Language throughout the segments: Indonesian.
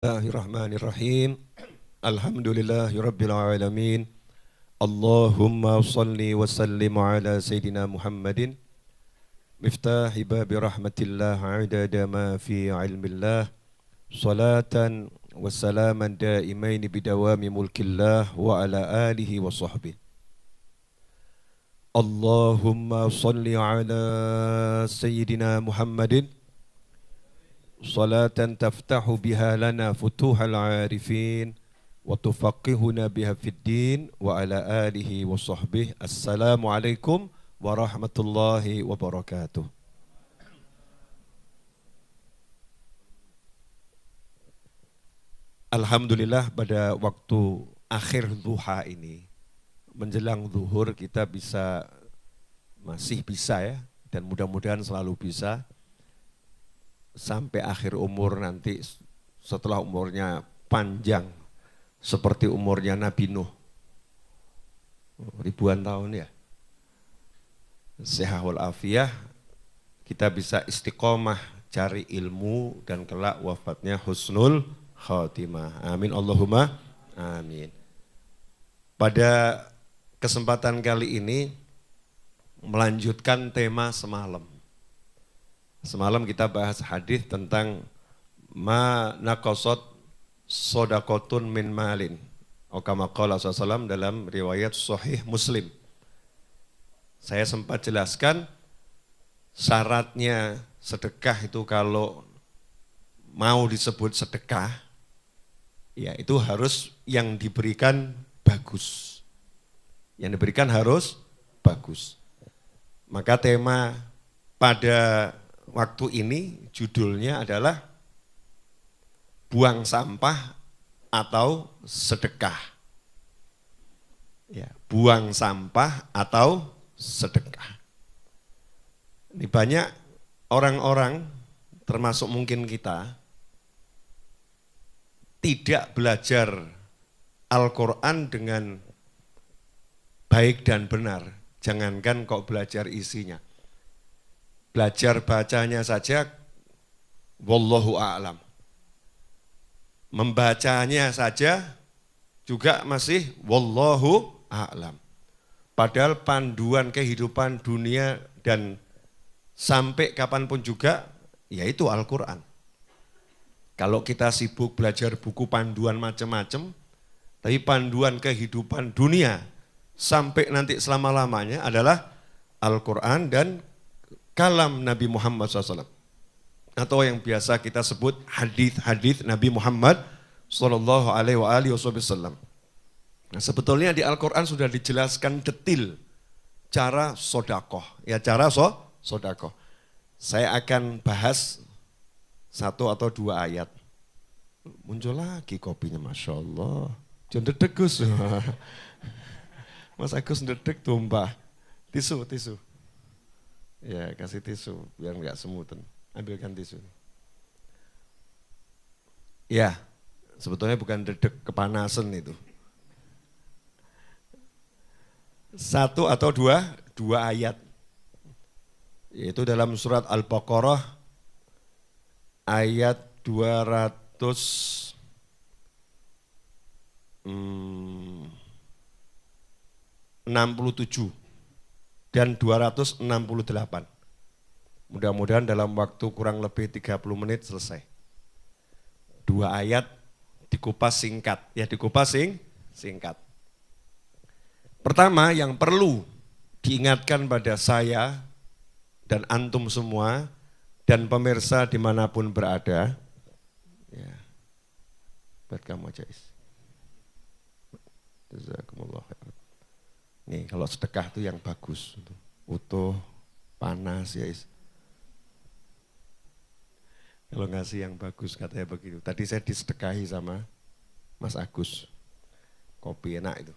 Bismillahirrahmanirrahim. Alhamdulillahirabbil alamin. Allahumma shalli wa sallim ala sayidina Muhammadin miftahi babi rahmatillah adada ma fi ilmillah salatan wa salaman daimain bidawami mulkillah wa ala alihi wa sahbihi. Allahumma shalli ala sayidina Muhammadin salatan taftahu biha lana futuhal arifin wa tufaqihuna biha fid din wa ala alihi wa sahbihi. Assalamualaikum warahmatullahi wabarakatuh. Alhamdulillah pada waktu akhir duha ini menjelang zuhur kita masih bisa ya, dan mudah-mudahan selalu bisa sampai akhir umur nanti, setelah umurnya panjang seperti umurnya Nabi Nuh, ribuan tahun ya, sehat wal afiyah, kita bisa istiqomah cari ilmu dan kelak wafatnya husnul khatimah. Amin Allahumma amin. Pada kesempatan kali ini melanjutkan tema semalam. Semalam kita bahas hadis tentang ma naqasat shadaqatun min malin. Atau kama qala sallallahu dalam riwayat Sahih Muslim. Saya sempat jelaskan syaratnya sedekah itu kalau mau disebut sedekah, ya itu harus yang diberikan bagus. Yang diberikan harus bagus. Maka tema pada waktu ini judulnya adalah buang sampah atau sedekah. Ya, buang sampah atau sedekah. Ini banyak orang-orang termasuk mungkin kita tidak belajar Al-Quran dengan baik dan benar. Jangankan kok belajar isinya. Belajar bacanya saja, wallahu a'lam. Membacanya saja juga masih wallahu a'lam. Padahal panduan kehidupan dunia dan sampai kapanpun juga, yaitu Al-Quran. Kalau kita sibuk belajar buku panduan macam-macam, tapi panduan kehidupan dunia sampai nanti selama-lamanya adalah Al-Quran dan kalam Nabi Muhammad SAW, atau yang biasa kita sebut hadis-hadis Nabi Muhammad SAW. Nah, sebetulnya di Al-Quran sudah dijelaskan detil cara sodakoh, ya cara sodakoh. Saya akan bahas satu atau dua ayat. Muncul lagi kopinya, Masya Allah. Jangan dedek Gus. Mas Agus dedek tumpah. Tisu. Ya, kasih tisu biar enggak semutan. Ambilkan tisu. Ya, sebetulnya bukan dedek, kepanasan itu. Satu atau dua ayat. Yaitu dalam surat Al-Baqarah ayat 267 dan 268. Mudah-mudahan dalam waktu kurang lebih 30 menit selesai. Dua ayat dikupas singkat. Ya, dikupas singkat. Pertama yang perlu diingatkan pada saya dan antum semua dan pemirsa dimanapun berada. Ya, buat kamu aja Is. Jazakumullah khairan. Nih, kalau sedekah itu yang bagus, utuh, panas ya Is. Kalau ngasih yang bagus katanya begitu. Tadi saya disedekahi sama Mas Agus. Kopi enak itu.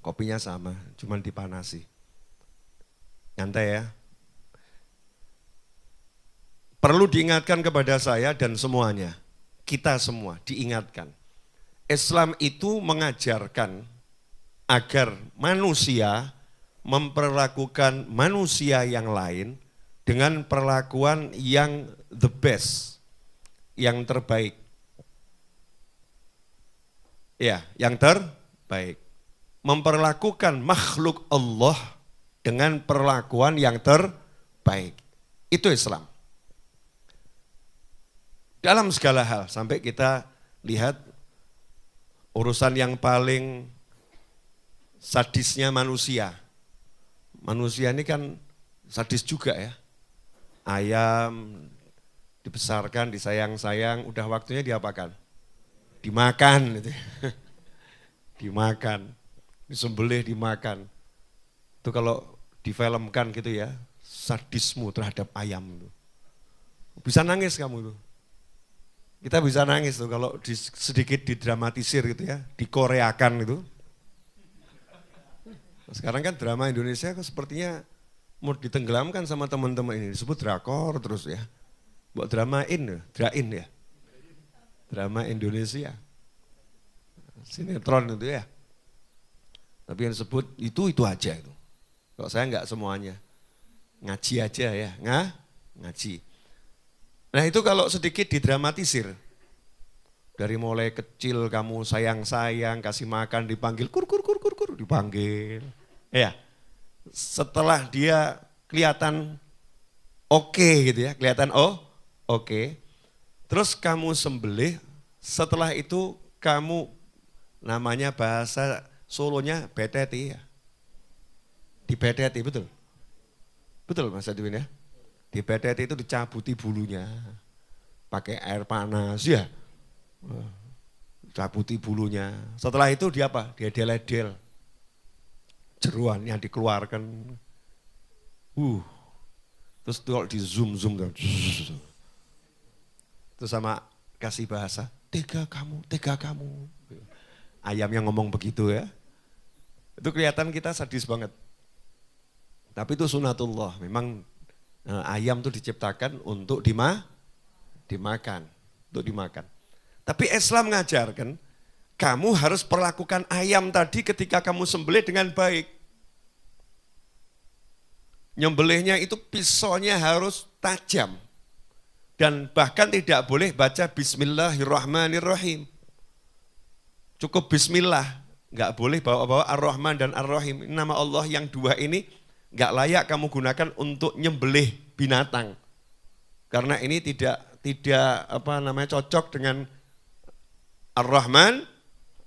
Kopinya sama, cuman dipanasi. Nyantai ya. Perlu diingatkan kepada saya dan semuanya, kita semua diingatkan. Islam itu mengajarkan agar manusia memperlakukan manusia yang lain dengan perlakuan yang the best, yang terbaik. Ya, yang terbaik. Memperlakukan makhluk Allah dengan perlakuan yang terbaik. Itu Islam. Dalam segala hal, sampai kita lihat urusan yang paling sadisnya manusia. Manusia ini kan sadis juga ya. Ayam dibesarkan, disayang-sayang, udah waktunya diapakan? Dimakan gitu. Dimakan, disembelih dimakan. Itu kalau difilmkan gitu ya, sadismu terhadap ayam itu. Bisa nangis kamu tuh. Kita bisa nangis tuh kalau sedikit didramatisir gitu ya, dikoreakan itu. Sekarang kan drama Indonesia sepertinya mau ditenggelamkan sama teman-teman ini, disebut drakor terus ya. Buat dramain, drain ya. Drama Indonesia. Sinetron itu ya. Tapi yang disebut itu aja itu. Kalau saya enggak semuanya. Ngaji aja ya, ngaji. Nah itu kalau sedikit didramatisir. Dari mulai kecil kamu sayang-sayang, kasih makan, dipanggil kur, dipanggil. Ya, setelah dia kelihatan oke gitu ya, kelihatan oke. Terus kamu sembelih, setelah itu kamu namanya bahasa Solonya beteti ya. Dibeteti, betul? Betul Mas Adwin ya? Dibeteti itu dicabuti bulunya, pakai air panas ya. Cabuti bulunya. Setelah itu dia apa? Dia deledel. Jeruan yang dikeluarkan. Terus kalau di zoom. Terus sama kasih bahasa, tega kamu. Ayam yang ngomong begitu ya. Itu kelihatan kita sadis banget. Tapi itu sunatullah. Memang ayam itu diciptakan untuk dimakan. Untuk dimakan. Tapi Islam mengajarkan, kamu harus perlakukan ayam tadi ketika kamu sembelih dengan baik. Nyembelihnya itu pisaunya harus tajam. Dan bahkan tidak boleh baca Bismillahirrahmanirrahim. Cukup Bismillah. Enggak boleh bawa-bawa Ar-Rahman dan Ar-Rahim. Nama Allah yang dua ini enggak layak kamu gunakan untuk nyembelih binatang. Karena ini tidak cocok dengan Ar-Rahman,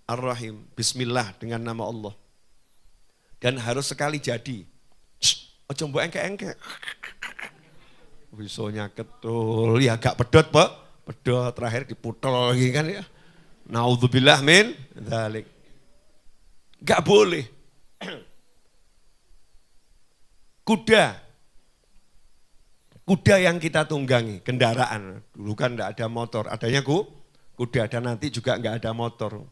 Ar-Rahim. Bismillah dengan nama Allah. Dan harus sekali jadi. Ojo mbok engke-engke. Bisonya ketul, ya agak pedot Pak. Pedot terakhir diputel lagi kan ya. Naudzubillah min dzalik. Enggak boleh. Kuda yang kita tunggangi, kendaraan. Dulu kan enggak ada motor, adanya kuda, dan nanti juga enggak ada motor.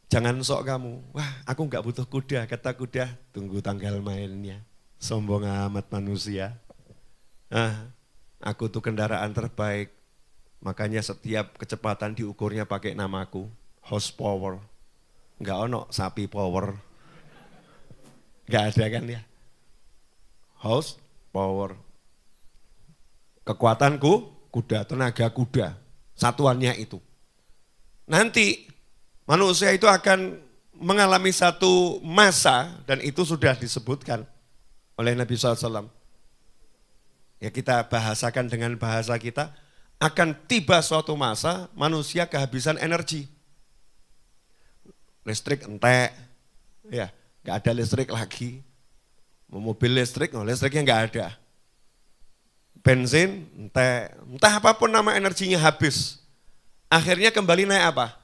Jangan sok kamu, wah aku enggak butuh kuda, kata kuda, tunggu tanggal mainnya. Sombong amat manusia. Aku tuh kendaraan terbaik, makanya setiap kecepatan diukurnya pakai namaku, horsepower. Enggak ono sapi power. Enggak ada kan ya. Horsepower. Kekuatanku, kuda, tenaga kuda, satuannya itu. Nanti manusia itu akan mengalami satu masa, dan itu sudah disebutkan oleh Nabi SAW. Ya kita bahasakan dengan bahasa kita, akan tiba suatu masa manusia kehabisan energi. Listrik entek, ya nggak ada listrik lagi. Mobil listrik, listriknya nggak ada. Bensin, entah apapun nama energinya habis. Akhirnya kembali naik apa?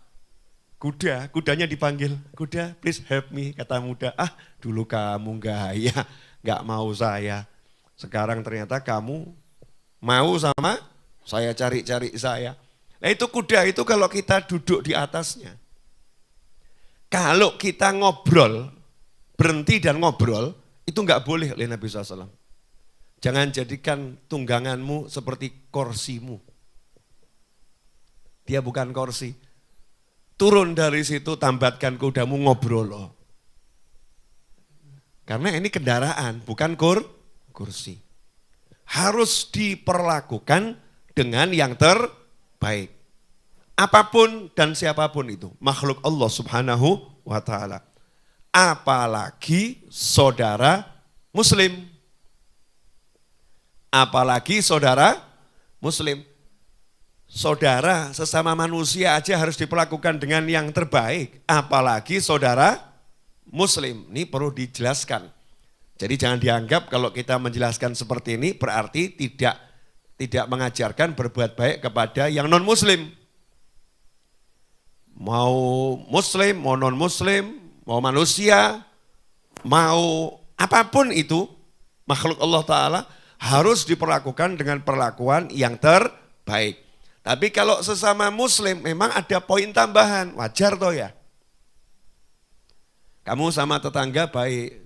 Kudanya dipanggil, kuda please help me, kata muda. Dulu kamu gaya, gak mau saya. Sekarang ternyata kamu mau sama saya, cari-cari saya. Nah itu kuda itu kalau kita duduk di atasnya. Kalau kita ngobrol, berhenti dan ngobrol, itu gak boleh oleh Nabi SAW. Jangan jadikan tungganganmu seperti kursimu. Dia bukan kursi. Turun dari situ, tambatkan kudamu, ngobrol loh. Karena ini kendaraan, bukan kursi. Harus diperlakukan dengan yang terbaik. Apapun dan siapapun itu, makhluk Allah Subhanahu wa ta'ala. Apalagi saudara muslim. Apalagi saudara muslim. Saudara sesama manusia aja harus diperlakukan dengan yang terbaik. Apalagi saudara muslim. Ini perlu dijelaskan. Jadi jangan dianggap kalau kita menjelaskan seperti ini berarti tidak mengajarkan berbuat baik kepada yang non muslim. Mau muslim, mau non muslim, mau manusia, mau apapun itu, makhluk Allah Ta'ala harus diperlakukan dengan perlakuan yang terbaik. Tapi kalau sesama muslim memang ada poin tambahan, wajar toh ya. Kamu sama tetangga baik,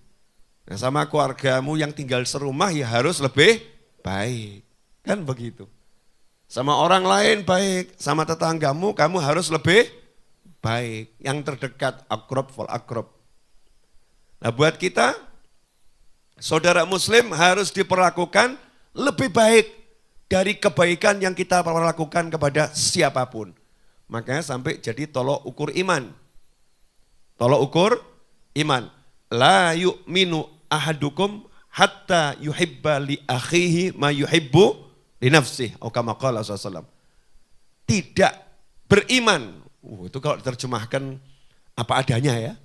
nah sama keluargamu yang tinggal serumah ya harus lebih baik. Kan begitu. Sama orang lain baik, sama tetanggamu kamu harus lebih baik. Yang terdekat, akrab fal akrab. Nah buat kita, saudara muslim harus diperlakukan lebih baik dari kebaikan yang kita lakukan kepada siapapun. Makanya sampai jadi tolok ukur iman. Tolok ukur iman. La yu'minu ahadukum hatta yuhibba li akhihi ma yuhibbu li nafsih. Atau kama qala sallallahu. Tidak beriman. Itu kalau diterjemahkan apa adanya ya.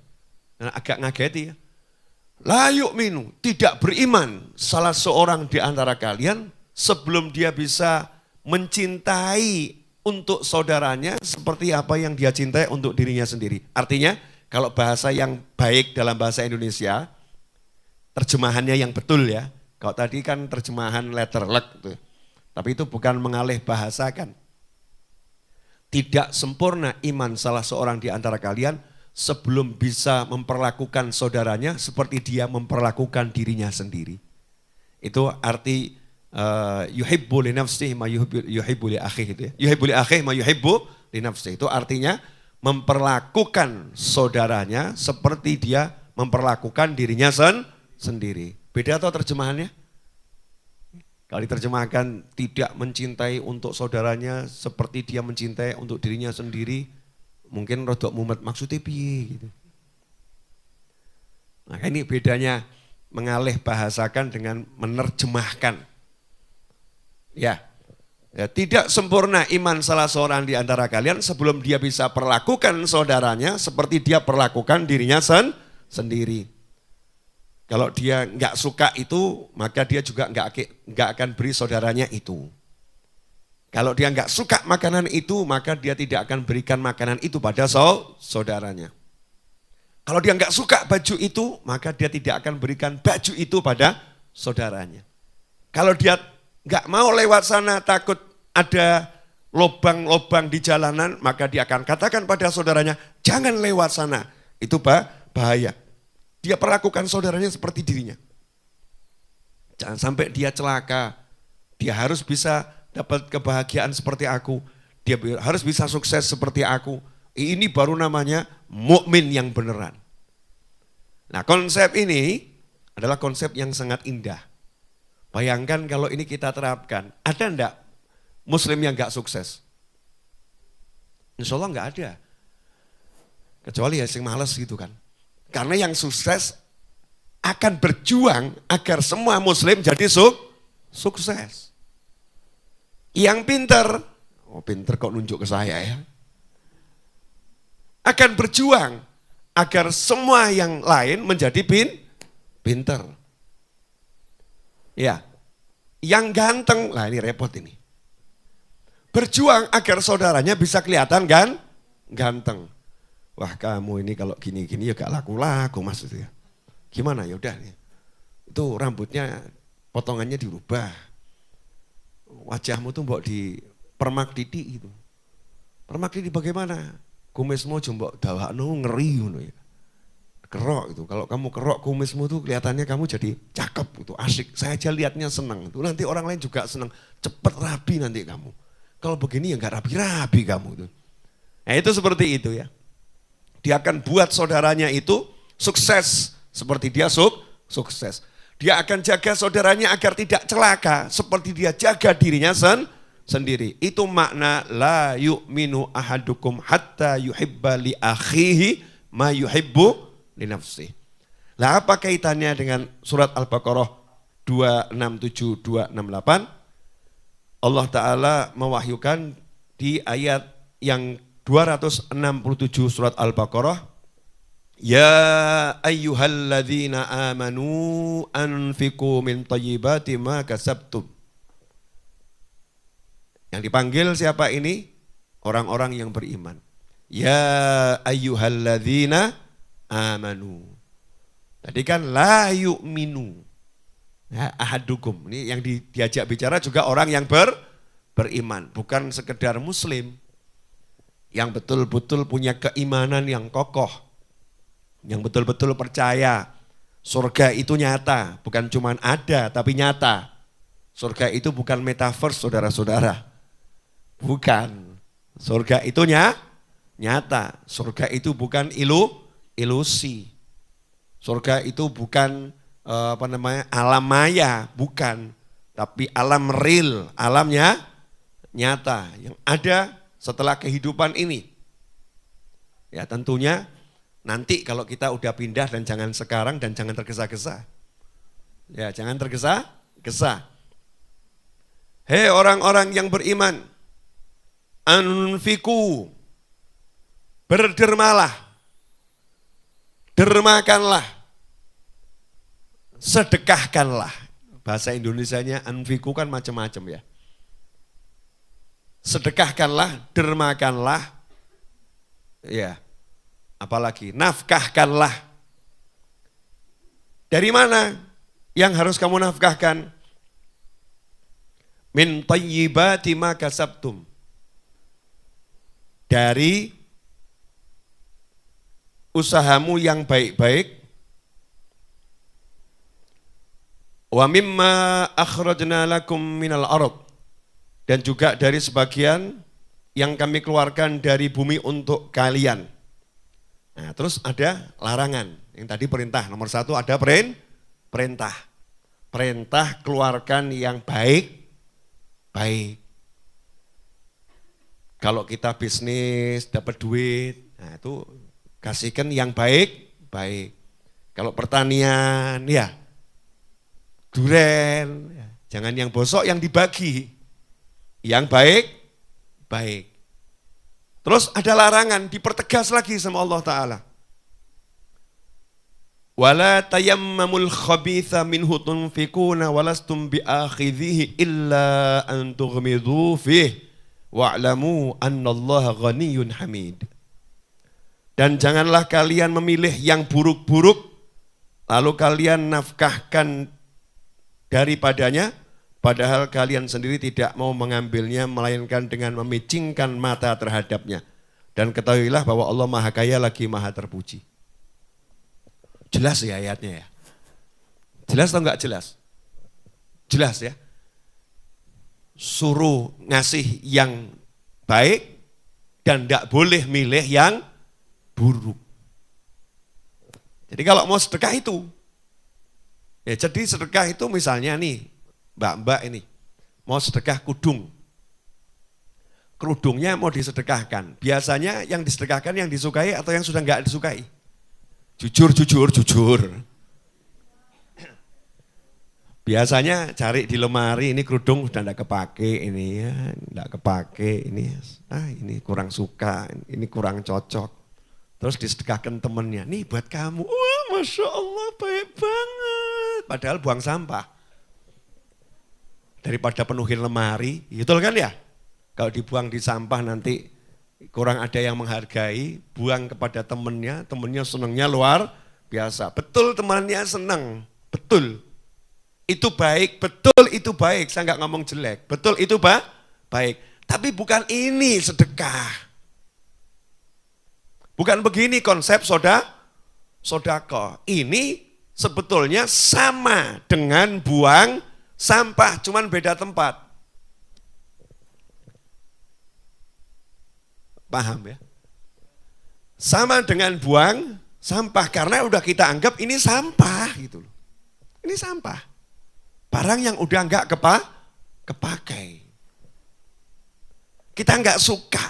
Agak ngageti ya. La yu'minu, tidak beriman salah seorang di antara kalian sebelum dia bisa mencintai untuk saudaranya seperti apa yang dia cintai untuk dirinya sendiri. Artinya kalau bahasa yang baik dalam bahasa Indonesia, terjemahannya yang betul ya. Kalau tadi kan terjemahan letter luck gitu. Tapi itu bukan mengalih bahasakan. Tidak sempurna iman salah seorang di antara kalian sebelum bisa memperlakukan saudaranya seperti dia memperlakukan dirinya sendiri. Itu arti yuhibbu li nafsihi ma yuhibbu li akhihi itu ya. Yuhibbu li akhihi ma yuhibbu li nafsihi. Itu artinya memperlakukan saudaranya seperti dia memperlakukan dirinya sendiri. Beda atau terjemahannya? Kalau diterjemahkan tidak mencintai untuk saudaranya seperti dia mencintai untuk dirinya sendiri, mungkin rodok mumet maksudnya piye gitu. Nah ini bedanya mengalih bahasakan dengan menerjemahkan. Ya, tidak sempurna iman salah seorang di antara kalian sebelum dia bisa perlakukan saudaranya seperti dia perlakukan dirinya sendiri. Kalau dia nggak suka itu, maka dia juga nggak akan beri saudaranya itu. Kalau dia nggak suka makanan itu, maka dia tidak akan berikan makanan itu pada saudaranya. Kalau dia nggak suka baju itu, maka dia tidak akan berikan baju itu pada saudaranya. Kalau dia nggak mau lewat sana takut ada lobang-lobang di jalanan, maka dia akan katakan pada saudaranya, jangan lewat sana. Itu bahaya. Dia perlakukan saudaranya seperti dirinya. Jangan sampai dia celaka. Dia harus bisa dapat kebahagiaan seperti aku. Dia harus bisa sukses seperti aku. Ini baru namanya mukmin yang beneran. Nah konsep ini adalah konsep yang sangat indah. Bayangkan kalau ini kita terapkan. Ada enggak muslim yang enggak sukses? Insya Allah enggak ada. Kecuali ya yang malas gitu kan. Karena yang sukses akan berjuang agar semua muslim jadi sukses. Yang pinter, pinter kok nunjuk ke saya ya. Akan berjuang agar semua yang lain menjadi pinter. Ya, yang ganteng, lah ini repot ini. Berjuang agar saudaranya bisa kelihatan ganteng. Wah kamu ini kalau gini-gini ya gak laku-laku mas itu ya. Gimana ya udah nih. Itu rambutnya potongannya dirubah. Wajahmu tuh mbok di permak titik gitu. Permak titik bagaimana? Kumismu jombok dawakno ngeri ngono ya. Kerok itu. Kalau kamu kerok kumismu tuh kelihatannya kamu jadi cakep gitu, asik. Saya aja lihatnya senang. Itu nanti orang lain juga senang. Cepet rapi nanti kamu. Kalau begini ya enggak rapi-rapi kamu tuh. Nah itu seperti itu ya. Dia akan buat saudaranya itu sukses seperti dia sukses. Dia akan jaga saudaranya agar tidak celaka seperti dia jaga dirinya sendiri. Itu makna la yu'minu ahadukum hatta yuhibba li akhihi ma yuhibbu li nafsihi. Lah apa kaitannya dengan surat Al-Baqarah 267 268? Allah Ta'ala mewahyukan di ayat yang 267 surat Al-Baqarah, ya ayyuhalladzina amanu anfiqu min thayyibati ma kasabtum. Yang dipanggil siapa ini? Orang-orang yang beriman. Ya ayyuhalladzina amanu. Tadi kan la yu'minu. Ya, ahadukum. Ini yang diajak bicara juga orang yang beriman. Bukan sekedar muslim. Yang betul-betul punya keimanan yang kokoh. Yang betul-betul percaya. Surga itu nyata. Bukan cuma ada tapi nyata. Surga itu bukan metaverse saudara-saudara. Bukan. Surga itu nyata. Surga itu bukan ilusi. Surga itu bukan alam maya, bukan. Tapi alam real, alamnya nyata. Yang ada setelah kehidupan ini. Ya tentunya nanti kalau kita udah pindah dan jangan sekarang dan jangan tergesa-gesa. Ya jangan tergesa-gesa. Hei orang-orang yang beriman. Anfiku, berdermalah, dermakanlah, sedekahkanlah. Bahasa Indonesianya anfiku kan macam-macam ya. Sedekahkanlah, dermakanlah, ya, apalagi nafkahkanlah. Dari mana yang harus kamu nafkahkan? Min thayyibati ma kasabtum. Dari usahamu yang baik-baik. Wa mimma akhrajna lakum minal ardh. Dan juga dari sebagian yang kami keluarkan dari bumi untuk kalian. Nah, terus ada larangan. Yang tadi perintah, nomor 1 ada perintah. Perintah keluarkan yang baik. Kalau kita bisnis dapat duit, nah itu kasihkan yang baik. Kalau pertanian, ya duren, ya. Jangan yang bosok, yang dibagi. Yang baik. Terus ada larangan, dipertegas lagi sama Allah Ta'ala. Wala tayammamul khabitha minhu tunfikuna walastum biakhidhihi illa an tughmidhu fihi. Wa'lamu annallaha ghaniyyun hamid. Dan janganlah kalian memilih yang buruk-buruk, lalu kalian nafkahkan daripadanya, padahal kalian sendiri tidak mau mengambilnya, melainkan dengan memicingkan mata terhadapnya. Dan ketahuilah bahwa Allah Maha Kaya lagi Maha Terpuji. Jelas ya ayatnya ya? Jelas atau enggak jelas? Jelas ya? Suruh ngasih yang baik dan tidak boleh milih yang buruk. Jadi kalau mau sedekah itu, ya jadi sedekah itu misalnya nih, mbak-mbak ini, mau sedekah kerudungnya mau disedekahkan. Biasanya yang disedekahkan yang disukai atau yang sudah enggak disukai? Jujur. Biasanya cari di lemari, ini kerudung sudah enggak kepake, ini ya, enggak kepake, ini kurang suka, ini kurang cocok. Terus disedekahkan temennya, nih buat kamu, wah Masya Allah baik banget. Padahal buang sampah. Daripada penuhin lemari, betul kan ya? Kalau dibuang di sampah nanti kurang ada yang menghargai, buang kepada temennya senangnya luar biasa. Betul temannya senang, betul. Itu baik, betul itu baik, saya enggak ngomong jelek, betul itu baik. Tapi bukan ini sedekah. Bukan begini konsep sodako. Ini sebetulnya sama dengan buang sampah, cuman beda tempat. Paham ya? Sama dengan buang sampah, karena udah kita anggap ini sampah gitu loh. Ini sampah. Barang yang udah enggak kepakai. Kita nggak suka.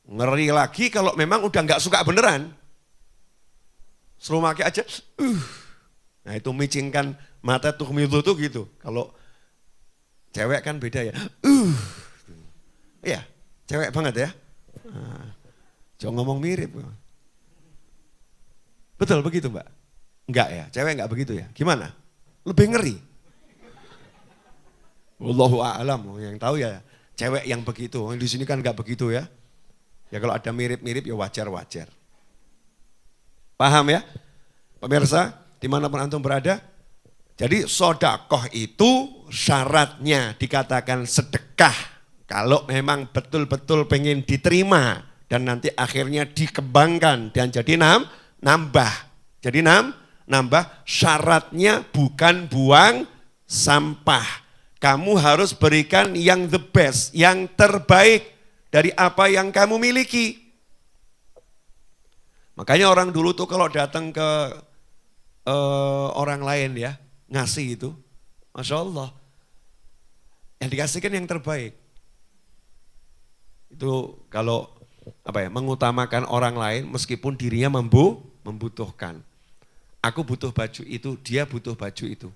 Ngeri lagi kalau memang udah nggak suka beneran. Suruh pakai aja, Nah itu micingkan mata tuh milu tuh gitu. Kalau cewek kan beda ya. Iya, cewek banget ya. Jangan ngomong mirip. Betul begitu Mbak? Enggak ya, cewek enggak begitu ya. Gimana? Lebih ngeri. Wallahu a'lam, yang tahu ya cewek yang begitu. Di sini kan enggak begitu ya. Ya kalau ada mirip-mirip ya wajar-wajar. Paham ya? Pemirsa, dimanapun antum berada. Jadi sodakoh itu syaratnya dikatakan sedekah. Kalau memang betul-betul pengen diterima. Dan nanti akhirnya dikembangkan dan jadi nambah. Jadi nambah syaratnya bukan buang sampah. Kamu harus berikan yang the best, yang terbaik dari apa yang kamu miliki. Makanya orang dulu tuh kalau datang ke orang lain ya, ngasih itu, Masya Allah, yang dikasihkan yang terbaik. Itu kalau mengutamakan orang lain meskipun dirinya membutuhkan. Aku butuh baju itu, dia butuh baju itu.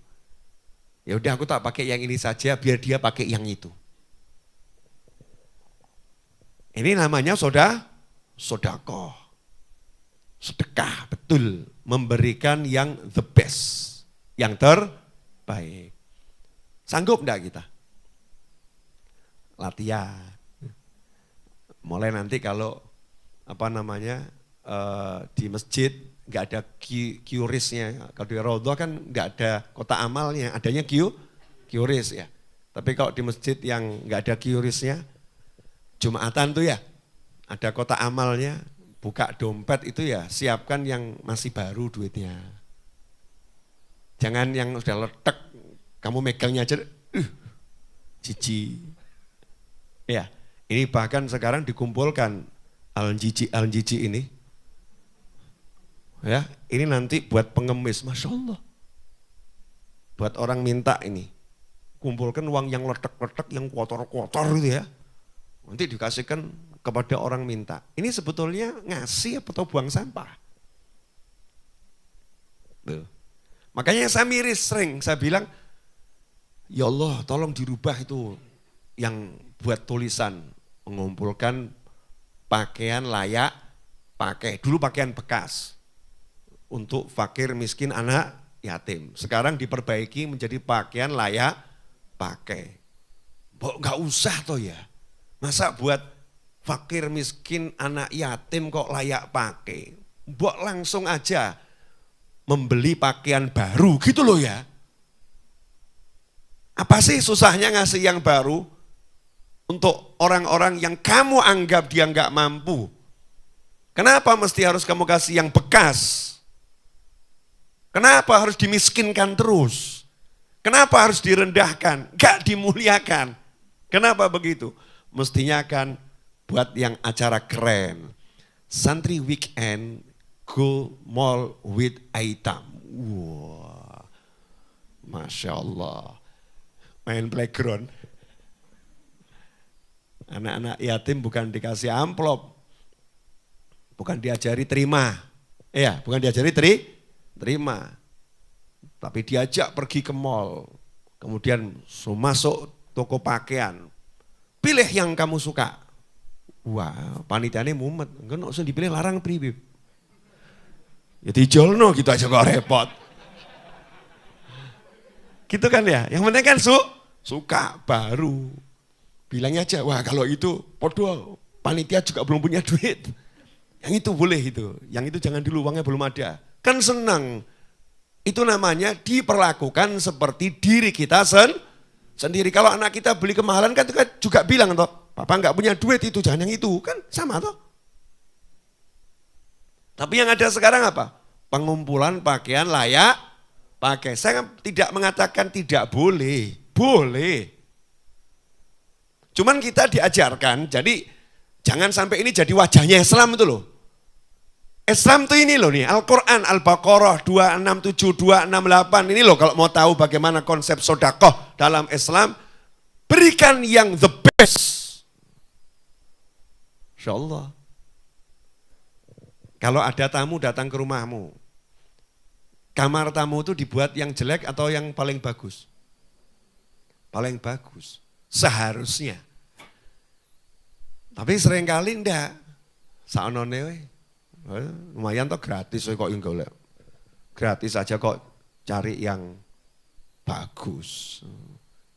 Ya udah aku tak pakai yang ini saja biar dia pakai yang itu. Ini namanya sodakoh. Sedekah, betul. Memberikan yang the best, yang terbaik. Sanggup enggak kita? Latihan. Mulai nanti kalau di masjid nggak ada QRIS-nya. Kalau di Raudhah kan nggak ada kotak amalnya, adanya QRIS ya. Tapi kalau di masjid yang nggak ada QRIS-nya, Jumatan tuh ya, ada kotak amalnya, buka dompet itu ya, siapkan yang masih baru duitnya. Jangan yang sudah letek, kamu megangnya aja, jijik. Ya, ini bahkan sekarang dikumpulkan al-jijik ini. Ya, ini nanti buat pengemis, Masya Allah. Buat orang minta ini, kumpulkan uang yang letek-letek, yang kotor-kotor gitu ya. Nanti dikasihkan kepada orang minta. Ini sebetulnya ngasih atau buang sampah? Tuh. Makanya saya miris sering, saya bilang, ya Allah tolong dirubah itu yang buat tulisan, mengumpulkan pakaian layak pakai. Dulu pakaian bekas. Untuk fakir, miskin, anak yatim. Sekarang diperbaiki menjadi pakaian layak pakai. Enggak usah toh ya. Masa buat fakir, miskin, anak yatim kok layak pakai. Mbok langsung aja membeli pakaian baru gitu loh ya. Apa sih susahnya ngasih yang baru untuk orang-orang yang kamu anggap dia enggak mampu? Kenapa mesti harus kamu kasih yang bekas? Kenapa harus dimiskinkan terus? Kenapa harus direndahkan? Gak dimuliakan. Kenapa begitu? Mestinya kan buat yang acara keren. Santri weekend go mall with Aitam. Wah, Masya Allah. Main playground. Anak-anak yatim bukan dikasih amplop. Bukan diajari terima. Iya, bukan diajari terima. Tapi diajak pergi ke mall. Kemudian masuk toko pakaian. Pilih yang kamu suka. Wah, panitianya mumet. Enggak usah dipilih, larang pribib. Ya dijolno gitu aja kok repot. Gitu kan ya. Yang penting kan suka baru. Bilangnya aja, wah kalau itu podo panitia juga belum punya duit. Yang itu boleh itu. Yang itu jangan dulu, uangnya belum ada. Kan senang. Itu namanya diperlakukan seperti diri kita sendiri. Kalau anak kita beli kemahalan kan kita juga bilang toh, papa nggak punya duit itu, jangan yang itu, kan sama toh. Tapi yang ada sekarang apa? Pengumpulan pakaian layak pakai. Saya tidak mengatakan tidak boleh, boleh. Cuman kita diajarkan, jadi jangan sampai ini jadi wajahnya Islam itu loh. Islam tuh ini loh nih, Al-Quran, Al-Baqarah 267, 268, ini loh kalau mau tahu bagaimana konsep sodakoh dalam Islam, berikan yang the best. Insya Allah. Kalau ada tamu datang ke rumahmu, kamar tamu itu dibuat yang jelek atau yang paling bagus? Paling bagus, seharusnya. Tapi seringkali enggak. Saonone we. Lumayan toh gratis kok yang golek. Gratis aja kok cari yang bagus.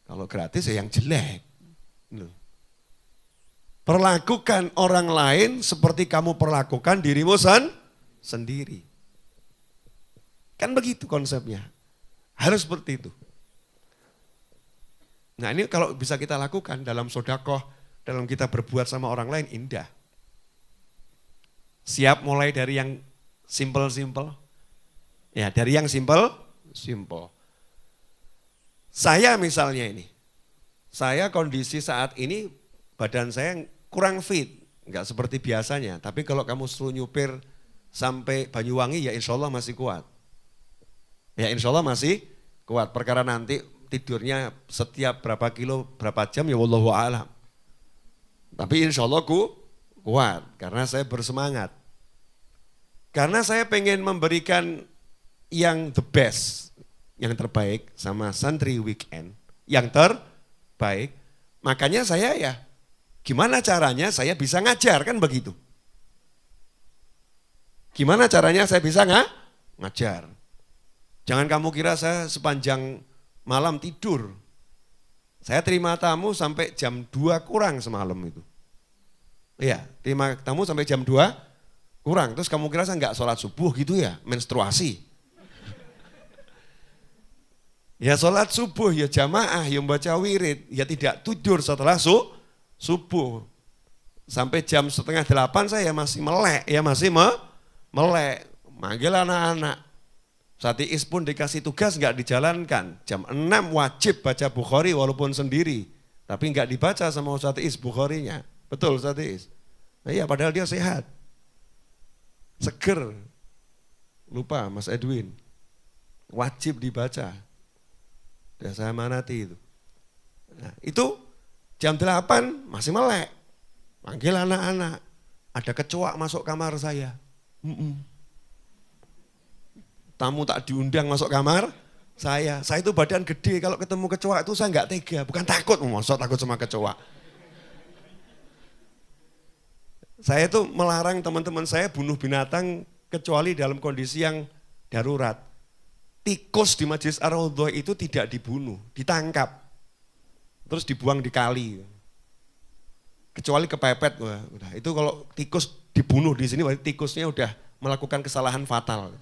Kalau gratis ya yang jelek. Perlakukan orang lain seperti kamu perlakukan dirimu sendiri. Kan begitu konsepnya. Harus seperti itu. Nah ini kalau bisa kita lakukan dalam sodakoh, dalam kita berbuat sama orang lain, indah. Siap mulai dari yang simple-simple. Ya dari yang simple. Saya misalnya ini, saya kondisi saat ini badan saya kurang fit, enggak seperti biasanya. Tapi kalau kamu suruh nyupir sampai Banyuwangi ya insya Allah masih kuat. Ya insya Allah masih kuat, perkara nanti tidurnya setiap berapa kilo, berapa jam ya wallahu a'lam. Tapi insya Allah kuat, karena saya bersemangat. Karena saya pengen memberikan yang the best, yang terbaik sama santri weekend, yang terbaik. Makanya saya ya, gimana caranya saya bisa ngajar, kan begitu. Gimana caranya saya bisa ngajar. Jangan kamu kira saya sepanjang malam tidur. Saya terima tamu sampai jam 2 kurang semalam itu. Iya, terima tamu sampai jam 2 kurang. Terus kamu kira saya enggak sholat subuh gitu ya, menstruasi. Ya sholat subuh, ya jamaah, ya membaca wirid, ya tidak tidur setelah subuh. Sampai jam 7:30 saya masih melek, ya masih melek. Manggil anak-anak. Satiis pun dikasih tugas enggak dijalankan. Jam 6 wajib baca Bukhari walaupun sendiri. Tapi enggak dibaca sama Satiis Bukharinya. Betul Satiis? Nah iya padahal dia sehat. Seger. Lupa Mas Edwin. Wajib dibaca. Udah saya manati itu. Nah, itu jam 8 masih melek. Panggil anak-anak. Ada kecoak masuk kamar saya. Tamu tak diundang masuk kamar saya. Saya itu badan gede, kalau ketemu kecoak itu saya enggak tega. Bukan takut, masa takut sama kecoak. Saya itu melarang teman-teman saya bunuh binatang kecuali dalam kondisi yang darurat. Tikus di Masjid Ar-Raudhah itu tidak dibunuh, ditangkap. Terus dibuang di kali. Kecuali kepepet. Udah. Itu kalau tikus dibunuh di sini, tikusnya udah melakukan kesalahan fatal.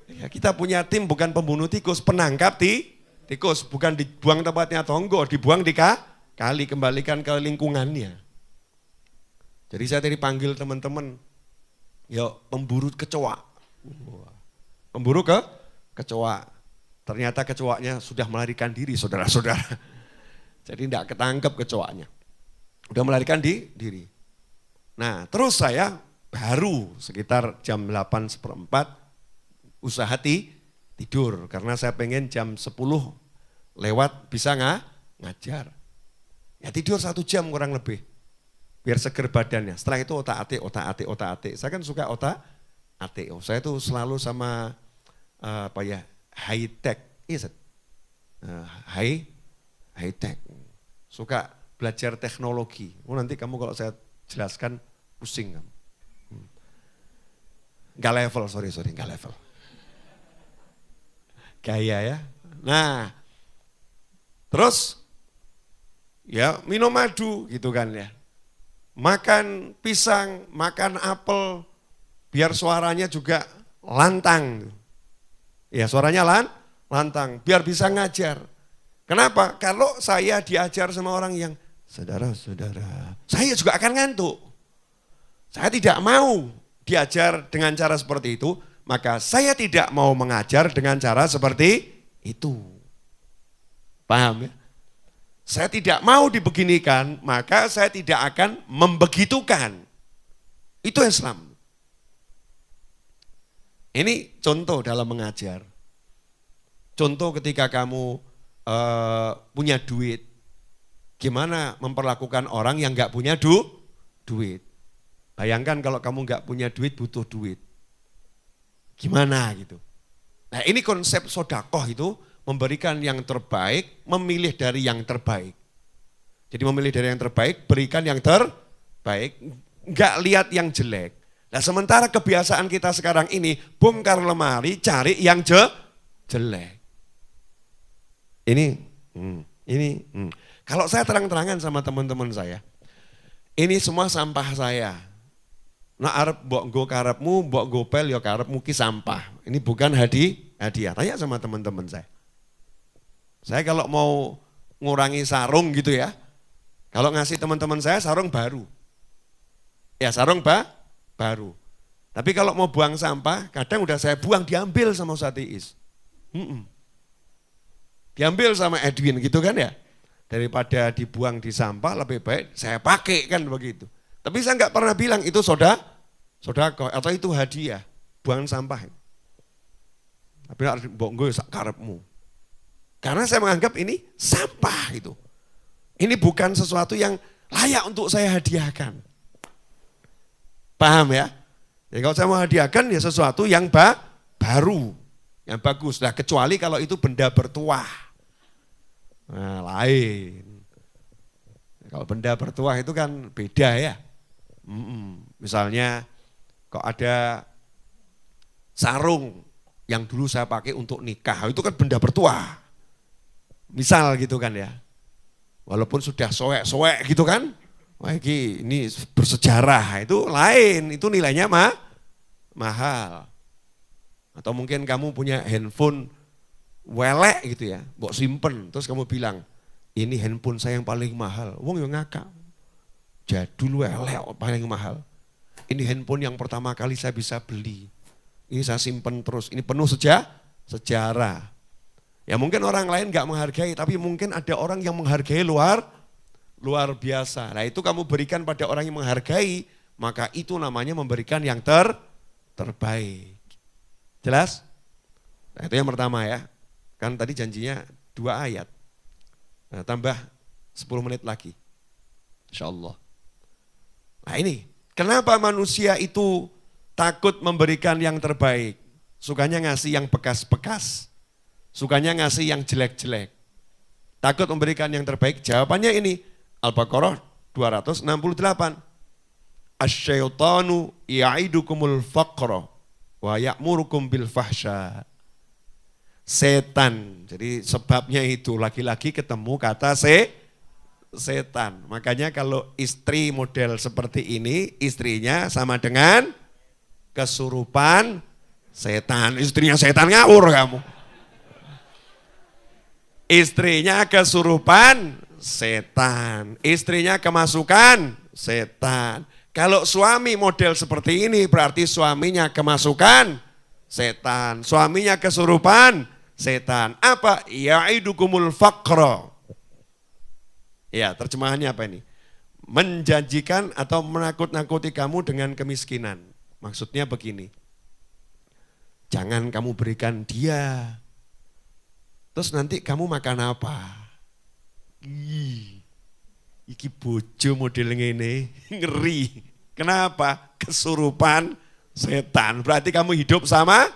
Ya, kita punya tim bukan pembunuh tikus, penangkap tikus. Bukan dibuang tempatnya tonggo, dibuang di kali, kembalikan ke lingkungannya. Jadi saya tadi panggil teman-teman, ya pemburu kecoak. Pemburu kecoak. Ternyata kecoaknya sudah melarikan diri, saudara-saudara. Jadi tidak ketangkep kecoaknya. Udah melarikan diri. Nah terus saya baru sekitar jam 8:15 usaha tidur. Karena saya pengen jam 10 lewat bisa ngajar. Ya tidur 1 jam kurang lebih. Biar seger badannya. Setelah itu otak-atik. Saya kan suka otak-atik. Saya tuh selalu sama high tech. Iya, high tech. Suka belajar teknologi. Nanti kamu kalau saya jelaskan pusing kamu. Enggak level, sorry, enggak level. Gaya ya. Nah, terus ya minum madu gitu kan ya. Makan pisang, makan apel, biar suaranya juga lantang. Ya suaranya lantang, biar bisa ngajar. Kenapa? Kalau saya diajar sama orang yang saudara-saudara, saya juga akan ngantuk. Saya tidak mau diajar dengan cara seperti itu, maka saya tidak mau mengajar dengan cara seperti itu. Paham ya? Saya tidak mau dibeginikan, maka saya tidak akan membegitukan. Itu Islam. Ini contoh dalam mengajar. Contoh ketika kamu punya duit, Gimana memperlakukan orang yang nggak punya duit? Bayangkan kalau kamu nggak punya duit, butuh duit. Gimana gitu? Nah ini konsep sodakoh itu memberikan yang terbaik, memilih dari yang terbaik. Jadi memilih dari yang terbaik, berikan yang terbaik, nggak lihat yang jelek. Nah sementara kebiasaan kita sekarang ini, bongkar lemari, cari yang jelek. Ini. Kalau saya terang-terangan sama teman-teman saya, ini semua sampah saya. Nah arep mbok nggo karepmu, mbok gopel ya karepmu ki sampah. Ini bukan hadiah. Tanya sama teman-teman saya. Saya kalau mau ngurangi sarung gitu ya, kalau ngasih teman-teman saya sarung baru. Ya sarung baru. Tapi kalau mau buang sampah, kadang udah saya buang, diambil sama Ustaz Iis. Diambil sama Edwin gitu kan ya. Daripada dibuang di sampah lebih baik saya pakai kan begitu. Tapi saya nggak pernah bilang itu sodakoh atau itu hadiah, buang sampah. Tapi mbok nggo sak karepmu. Karena saya menganggap ini sampah itu. Ini bukan sesuatu yang layak untuk saya hadiahkan. Paham ya? Jadi kalau saya mau hadiahkan ya sesuatu yang baru, yang bagus. Nah kecuali kalau itu benda bertuah. Nah lain. Kalau benda bertuah itu kan beda ya. Misalnya kok ada sarung yang dulu saya pakai untuk nikah, itu kan benda bertuah. Misal gitu kan ya. Walaupun sudah soek-soek gitu kan. Wah ini bersejarah, itu lain, itu nilainya mahal. Atau mungkin kamu punya handphone welek gitu ya, mbok simpen, terus kamu bilang, ini handphone saya yang paling mahal. Wong yang ngakak. Jadul welek paling mahal. Ini handphone yang pertama kali saya bisa beli. Ini saya simpen terus, ini penuh sejarah. Ya mungkin orang lain gak menghargai, tapi mungkin ada orang yang menghargai luar biasa. Nah itu kamu berikan pada orang yang menghargai, maka itu namanya memberikan yang terbaik. Jelas? Nah itu yang pertama ya. Kan tadi janjinya 2 ayat. Nah, tambah 10 menit lagi. Insya Allah. Nah ini, kenapa manusia itu takut memberikan yang terbaik? Sukanya ngasih yang bekas-bekas. Sukanya ngasih yang jelek-jelek. Takut memberikan yang terbaik? Jawabannya ini, Al-Baqarah 268. Asyaitanu ya'idukumul faqra wa ya'murukum bil fahsya. Setan, jadi sebabnya itu laki-laki ketemu kata setan. Makanya kalau istri model seperti ini, istrinya sama dengan kesurupan setan. Istrinya setan ngawur kamu. Istrinya kesurupan setan. Istrinya kemasukan setan. Kalau suami model seperti ini berarti suaminya kemasukan setan. Suaminya kesurupan setan. Apa? Ya'idukumul faqra. Ya, terjemahannya apa ini? Menjanjikan atau menakut-nakuti kamu dengan kemiskinan. Maksudnya begini. Jangan kamu berikan dia. Terus nanti kamu makan apa? Iki bojo model ngene, ngeri. Kenapa? Kesurupan setan. Berarti kamu hidup sama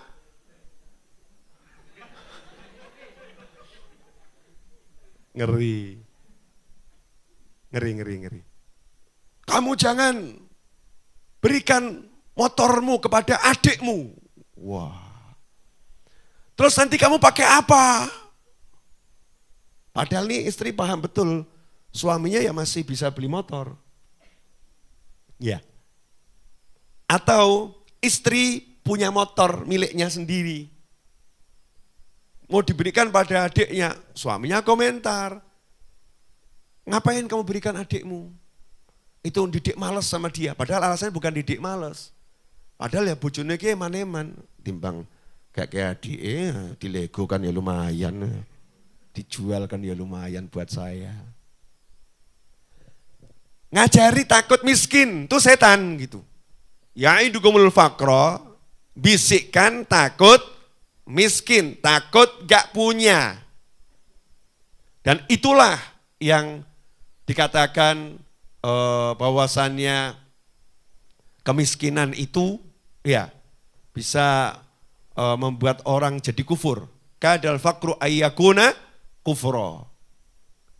ngeri. Ngeri. Kamu jangan berikan motormu kepada adikmu. Wah. Terus nanti kamu pakai apa? Padahal nih istri paham betul, suaminya ya masih bisa beli motor. Ya. Atau istri punya motor miliknya sendiri. Mau diberikan pada adiknya, suaminya komentar. Ngapain kamu berikan adikmu? Itu didik males sama dia, padahal alasannya bukan didik males. Padahal ya bojone ki eman-eman, timbang kayak adik, di Lego kan ya lumayan. Dijual kan ya lumayan buat saya. Ngajari takut miskin, itu setan gitu. Ya'idukumul faqra, bisikkan takut miskin, takut gak punya. Dan itulah yang dikatakan bahwasannya kemiskinan itu ya bisa membuat orang jadi kufur. Kadal faqru ayyakuna kufra.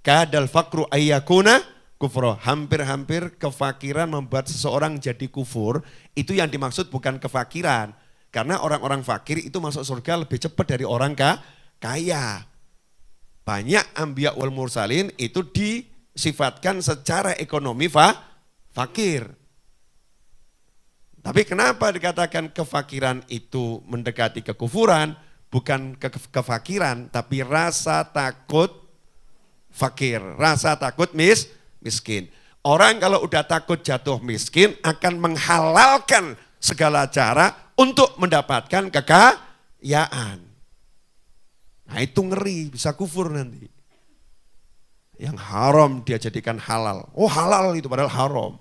Kadal faqru ayyakuna kufra. Hampir-hampir kefakiran membuat seseorang jadi kufur. Itu yang dimaksud bukan kefakiran. Karena orang-orang fakir itu masuk surga lebih cepat dari orang kaya. Banyak anbiya wal mursalin itu disifatkan secara ekonomi fakir. Tapi kenapa dikatakan kefakiran itu mendekati kekufuran? Bukan kefakiran, tapi rasa takut fakir, rasa takut miskin. Orang kalau udah takut jatuh miskin akan menghalalkan segala cara untuk mendapatkan kekayaan. Nah itu ngeri, bisa kufur nanti. Yang haram dia jadikan halal. Oh halal itu padahal haram.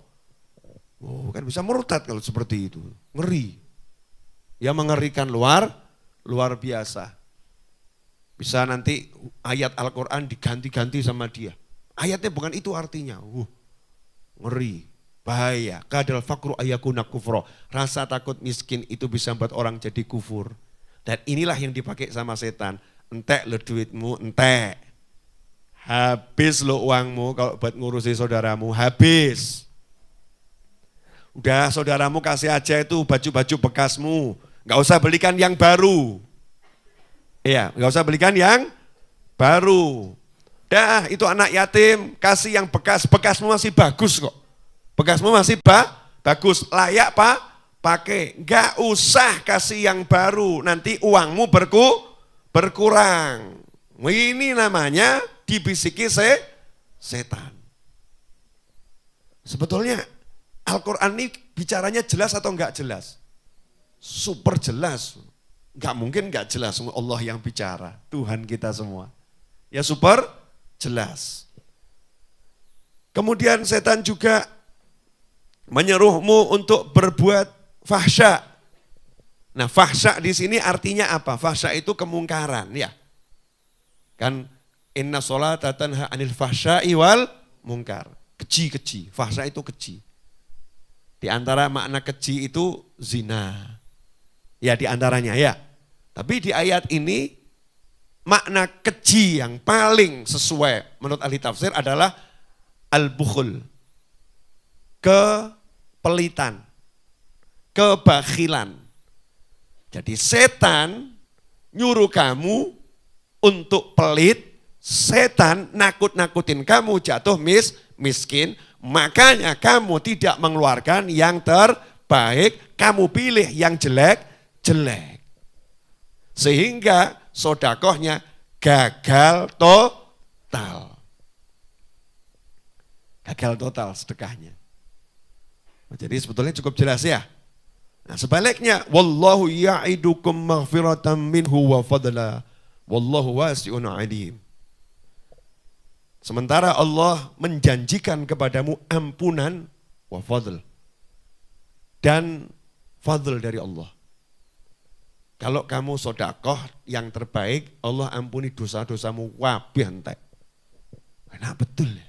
Oh kan bisa murtad kalau seperti itu. Ngeri. Ya mengerikan luar biasa. Bisa nanti ayat Al-Quran diganti-ganti sama dia. Ayatnya bukan itu artinya. Ngeri. Bahaya, kadal fakru ayakuna kufro. Rasa takut miskin itu bisa membuat orang jadi kufur. Dan inilah yang dipakai sama setan. Entek lo duitmu, entek. Habis lo uangmu kalau buat ngurusi saudaramu, habis. Udah saudaramu kasih aja itu baju-baju bekasmu. Gak usah belikan yang baru. Iya, gak usah belikan yang baru. Dah itu anak yatim, kasih yang bekas. Bekasmu masih bagus kok. Bekasmu masih bagus, layak pakai. Gak usah kasih yang baru, nanti uangmu berkurang. Ini namanya dibisiki setan. Sebetulnya Al-Quran ini bicaranya jelas atau enggak jelas? Super jelas. Enggak mungkin enggak jelas, Allah yang bicara, Tuhan kita semua. Ya super jelas. Kemudian setan juga menyuruhmu untuk berbuat fahsya. Nah, fahsya di sini artinya apa? Fahsya itu kemungkaran, ya. Kan inna sholata tanha anil fahsya'i wal mungkar. Keji. Fahsya itu keji. Di antara makna keji itu zina. Ya, di antaranya ya. Tapi di ayat ini makna keji yang paling sesuai menurut ahli tafsir adalah al-bukhul. Kepelitan, kebakhilan. Jadi setan nyuruh kamu untuk pelit, setan nakut-nakutin kamu jatuh miskin, makanya kamu tidak mengeluarkan yang terbaik, kamu pilih yang jelek. Sehingga sodakohnya gagal total. Gagal total sedekahnya. Jadi sebetulnya cukup jelas ya. Nah sebaliknya, wallahu ya'idukum maghfiratan minhu wa fadla, wallahu wasi'un alim. Sementara Allah menjanjikan kepadamu ampunan wa fadl dan fadl dari Allah. Kalau kamu sodakoh yang terbaik, Allah ampuni dosa-dosamu wabih entek. Nah betul ya.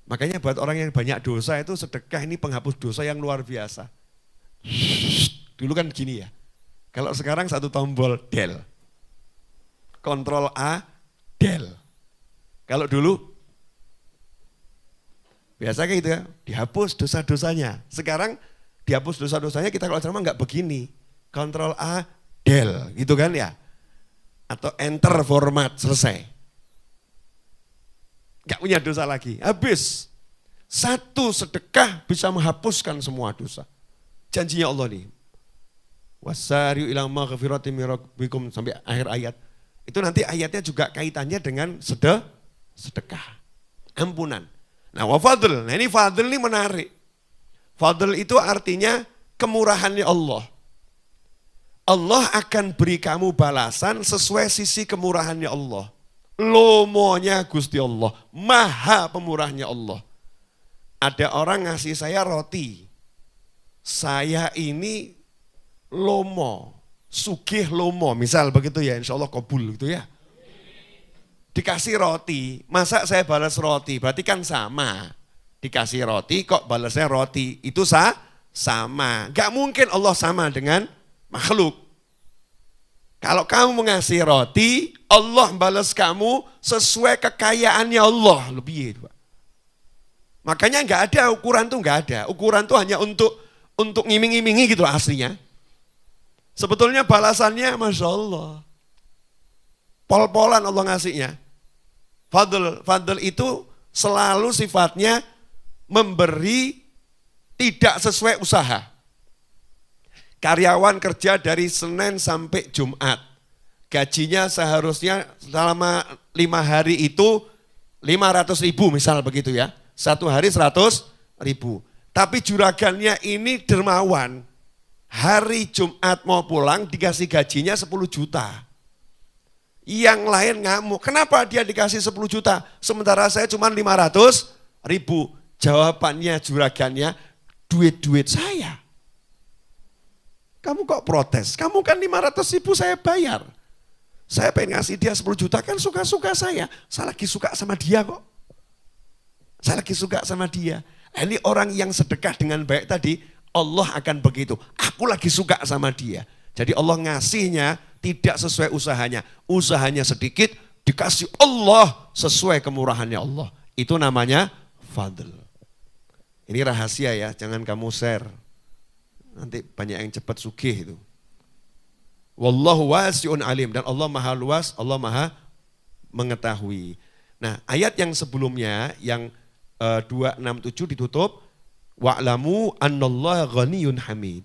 Makanya buat orang yang banyak dosa itu sedekah ini penghapus dosa yang luar biasa. Dulu kan gini ya, kalau sekarang satu tombol del, kontrol A, del. Kalau dulu, biasa kayak gitu ya, dihapus dosa-dosanya. Sekarang dihapus dosa-dosanya kita kalau ceramah nggak begini, kontrol A, del, gitu kan ya. Atau enter format, selesai. Gak punya dosa lagi, habis. Satu sedekah bisa menghapuskan semua dosa. Janjinya Allah nih. Wasari'u ila maghfiratin min rabbikum sampai akhir ayat. Itu nanti ayatnya juga kaitannya dengan sedekah. Ampunan. Nah wa fadl, nah ini fadl ini menarik. Fadl itu artinya kemurahannya Allah. Allah akan beri kamu balasan sesuai sisi kemurahannya Allah. Lomonya Gusti Allah, maha pemurahnya Allah. Ada orang ngasih saya roti, saya ini lomo, sugih lomo, misal begitu ya, insya Allah kabul gitu ya. dikasih roti, masa saya balas roti? Berarti kan sama. Dikasih roti kok balasnya roti, itu sama. Gak mungkin Allah sama dengan makhluk. Kalau kamu mengasih roti, Allah balas kamu sesuai kekayaannya Allah. Lebih itu, Pak. Makanya nggak ada ukuran tuh, nggak ada. Ukuran tuh hanya untuk ngiming-ngimingi gitu aslinya. Sebetulnya balasannya Masya Allah. Pol-polan Allah ngasihnya. Fadl itu selalu sifatnya memberi tidak sesuai usaha. Karyawan kerja dari Senin sampai Jumat. Gajinya seharusnya selama 5 hari itu 500.000 misal begitu ya. 1 hari 100.000. Tapi juragannya ini dermawan. Hari Jumat mau pulang dikasih gajinya 10 juta. Yang lain ngamuk. Kenapa dia dikasih 10 juta? Sementara saya cuma 500.000. Jawabannya juragannya, duit-duit saya. Kamu kok protes? Kamu kan 500.000 saya bayar. Saya pengen ngasih dia 10 juta kan suka-suka saya. Saya lagi suka sama dia kok. Saya lagi suka sama dia. Ini orang yang sedekah dengan baik tadi, Allah akan begitu. Aku lagi suka sama dia. Jadi Allah ngasihnya tidak sesuai usahanya. Usahanya sedikit, dikasih Allah sesuai kemurahannya Allah. Itu namanya fadl. Ini rahasia ya, jangan kamu share. Nanti banyak yang cepat sugih itu. Wallahu wasi'un alim. Dan Allah maha luas, Allah maha mengetahui. Nah ayat yang sebelumnya, yang 267 ditutup. Wa'lamu annallaha ghaniyun hamid.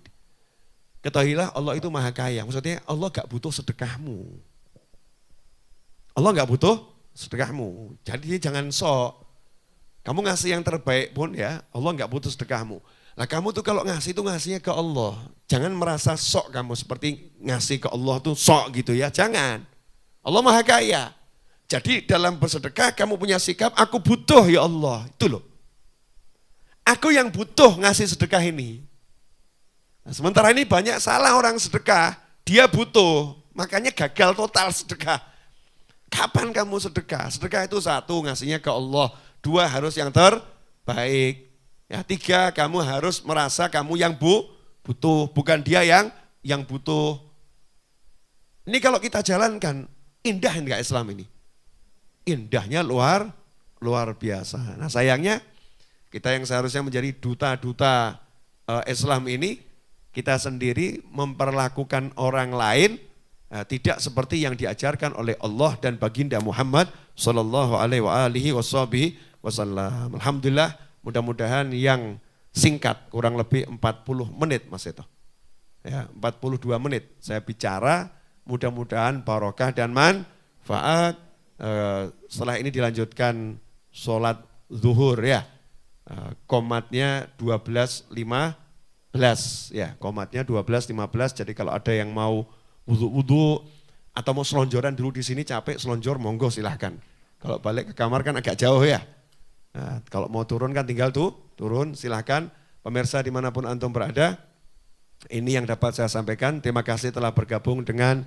Ketahuilah Allah itu maha kaya. Maksudnya Allah gak butuh sedekahmu. Allah gak butuh sedekahmu. Jadi jangan sok. Kamu ngasih yang terbaik pun ya, Allah gak butuh sedekahmu. Nah kamu tuh kalau ngasih itu ngasihnya ke Allah. Jangan merasa sok kamu seperti ngasih ke Allah tuh sok gitu ya. Jangan. Allah maha kaya. Jadi dalam bersedekah kamu punya sikap, aku butuh ya Allah. Itu loh. Aku yang butuh ngasih sedekah ini. Nah, sementara ini banyak salah orang sedekah, dia butuh, makanya gagal total sedekah. Kapan kamu sedekah? Sedekah itu 1, ngasihnya ke Allah. 2, harus yang terbaik. Ya, 3, kamu harus merasa kamu yang butuh, bukan dia yang butuh. Ini kalau kita jalankan, indah enggak Islam ini? Indahnya luar biasa. Nah sayangnya, kita yang seharusnya menjadi duta-duta Islam ini, kita sendiri memperlakukan orang lain tidak seperti yang diajarkan oleh Allah dan baginda Muhammad sallallahu alaihi wasallam. Alhamdulillah, mudah-mudahan yang singkat kurang lebih 40 menit Mas Eto. Ya, 42 menit saya bicara, mudah-mudahan barokah dan manfaat. Setelah ini dilanjutkan sholat zuhur ya. Komatnya 12.15 ya, komatnya 12.15. Jadi kalau ada yang mau wudu atau mau selonjoran dulu di sini capek selonjor, monggo silahkan. Kalau balik ke kamar kan agak jauh ya. Nah, kalau mau turun kan tinggal turun silahkan. Pemirsa dimanapun antum berada, ini yang dapat saya sampaikan. Terima kasih telah bergabung dengan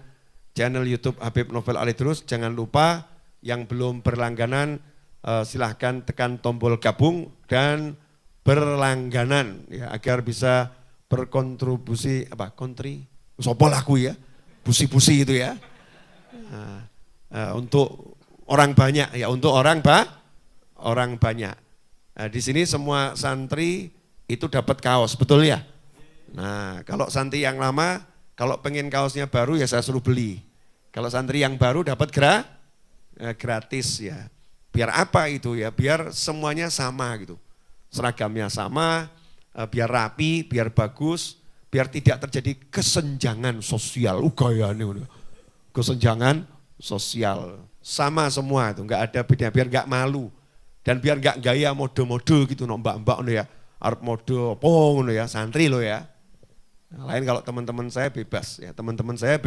channel YouTube Habib Novel Alidrus. Jangan lupa yang belum berlangganan, silahkan tekan tombol gabung dan berlangganan ya, agar bisa berkontribusi sopo laku ya, busi-busi itu ya, untuk orang banyak ya, untuk orang banyak. Nah, di sini semua santri itu dapat kaos, betul ya? Nah kalau santri yang lama, kalau pengen kaosnya baru ya saya suruh beli. Kalau santri yang baru dapat gratis ya. Biar apa itu ya, biar semuanya sama gitu. Seragamnya sama, biar rapi, biar bagus, biar tidak terjadi kesenjangan sosial. Gayane kesenjangan sosial. Sama semua itu, enggak ada beda, biar enggak malu. Dan biar enggak gaya mode-mode gitu, mbak-mbak ya. Arep mode apa ngono ya, santri lo ya. Nah, lain kalau teman-teman saya bebas ya, teman-teman saya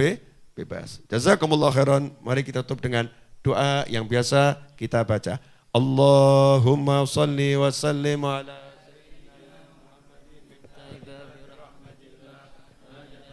bebas. Jazakumullah khairan. Mari kita tutup dengan doa yang biasa kita baca. Allahumma salli wa sallim ala sayyidina Muhammadin min ta'iba bi rahmatillah.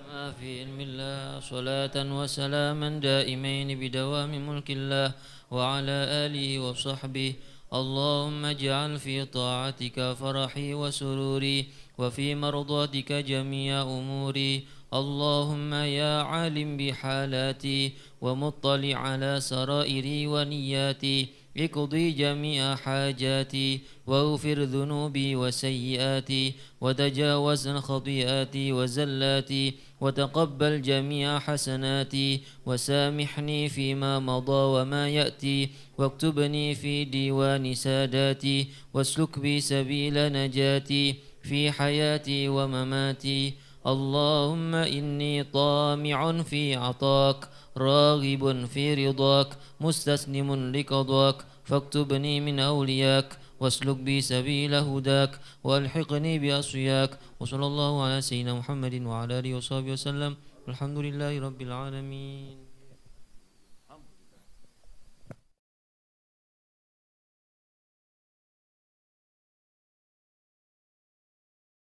Ma fi ilmillah. صلاة وسلاما دائمين بدوام ملك الله وعلى آله وصحبه. اللهم اجعل في طاعتك فرحي وسروري وفي مرضاتك جميع أموري. اللهم يا عالم بحالاتي ومطلع على سرائري ونياتي اقضي جميع حاجاتي واغفر ذنوبي وسيئاتي وتجاوز عن خطيئاتي وزلاتي وتقبل جميع حسناتي وسامحني فيما مضى وما يأتي واكتبني في ديوان ساداتي واسلك بي سبيل نجاتي في حياتي ومماتي. اللهم إني طامع في عطاك راغب في رضاك مستسلم لقضاك فاكتبني من أولياك واسلك بي سبيل هداك والحقني بأصفياك. وصلى الله على سيدنا محمد وعلى آله وصحبه وسلم. الحمد لله رب العالمين.